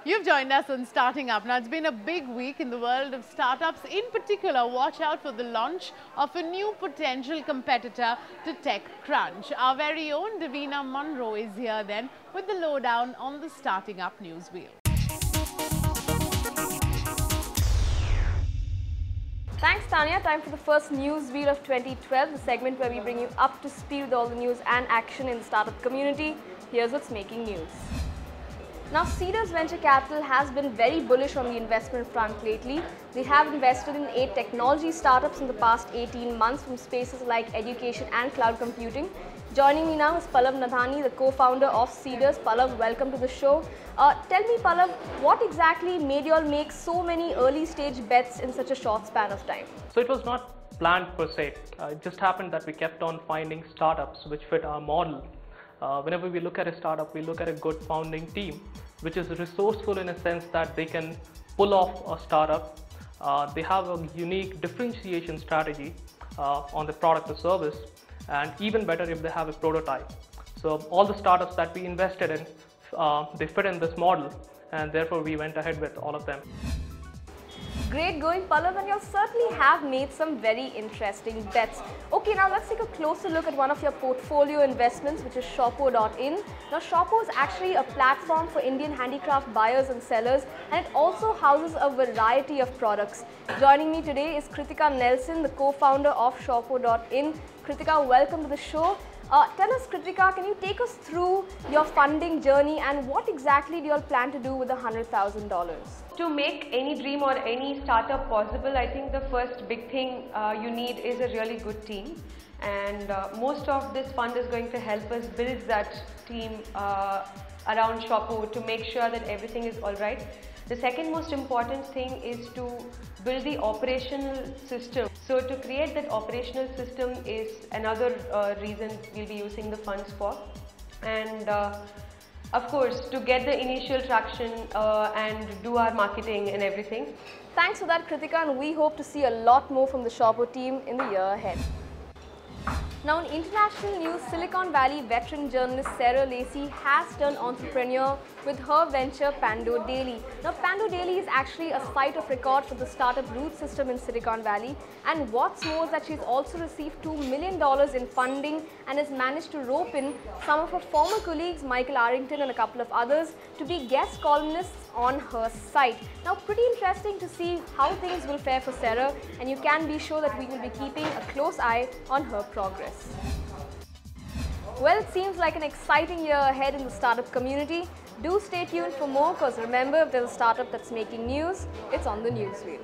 You've joined us on Starting Up. Now, it's been a big week in the world of startups. In particular, watch out for the launch of a new potential competitor to TechCrunch. Our very own Davina Monroe is here then with the lowdown on the Starting Up news wheel. Thanks, Tanya. Time for the first news wheel of 2012, the segment where we bring you up to speed with all the news and action in the startup community. Here's what's making news. Now, Seedrs Venture Capital has been very bullish on the investment front lately. They have invested in 8 technology startups in the past 18 months from spaces like education and cloud computing. Joining me now is Pallav Nathani, the co-founder of Seedrs. Pallav, welcome to the show. Tell me, Pallav, what exactly made you all make so many early stage bets in such a short span of time? So it was not planned per se. It just happened that we kept on finding startups which fit our model. Whenever we look at a startup, we look at a good founding team, which is resourceful in a sense that they can pull off a startup. They have a unique differentiation strategy on the product or service, and even better if they have a prototype. So all the startups that we invested in, they fit in this model, and therefore we went ahead with all of them. Great going, Pallav, and you certainly have made some very interesting bets. Okay, now let's take a closer look at one of your portfolio investments, which is Shoppo.in. Now, Shoppo is actually a platform for Indian handicraft buyers and sellers, and it also houses a variety of products. Joining me today is Kritika Nelson, the co-founder of Shoppo.in. Kritika, welcome to the show. Tell us, Kritika, can you take us through your funding journey and what exactly do you all plan to do with the $100,000? To make any dream or any startup possible, I think the first big thing you need is a really good team, and most of this fund is going to help us build that team around Shoppo to make sure that everything is all right. The second most important thing is to build the operational system. So to create that operational system is another reason we'll be using the funds for. And of course, to get the initial traction and do our marketing and everything. Thanks for that, Kritika, and we hope to see a lot more from the Shoppo team in the year ahead. Now, in international news, Silicon Valley veteran journalist Sarah Lacy has turned entrepreneur with her venture Pando Daily. Now, Pando Daily is actually a site of record for the startup root system in Silicon Valley, and what's more is that she's also received $2 million in funding and has managed to rope in some of her former colleagues, Michael Arrington and a couple of others, to be guest columnists on her site. Now, pretty interesting to see how things will fare for Sarah, and you can be sure that we will be keeping a close eye on her progress. Well, it seems like an exciting year ahead in the startup community. Do stay tuned for more, because remember, if there's a startup that's making news, it's on the news wheel.